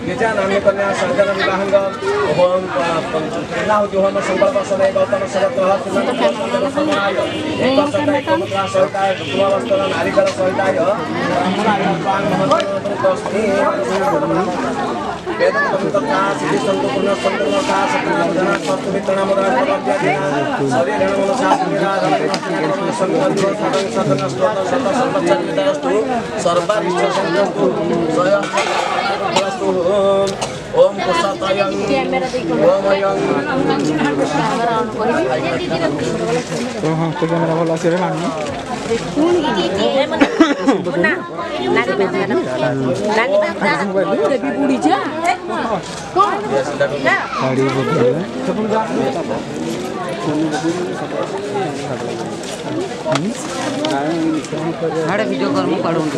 गिजा नाम्य कन्या surgeon विवाहंग home पूर्णाहुति home संकल्प समय गौतम शरतः समाय एक सत्य मुद्रा सहिताय कुमावस्त्र नारिकल सहिताय ब्राह्मणाय स्वांग महत्वस्मि वेदं तथा सिद्धि संतो पुनः संतोषा सत्य सत्य वितरण मुद्रा प्रत्यय शरीरेण मनसा निराधन संकल्प सदन सदन स्तोत्र सत संवत्सरस्तु सर्वाभिष्ट संकल्पु जय ओम कुशतायं ओम अयं हां तो कैमरा वाला से रहना नानी बूढ़ी जा कौन गाड़ी हाड़े वीडियो कर मु काढून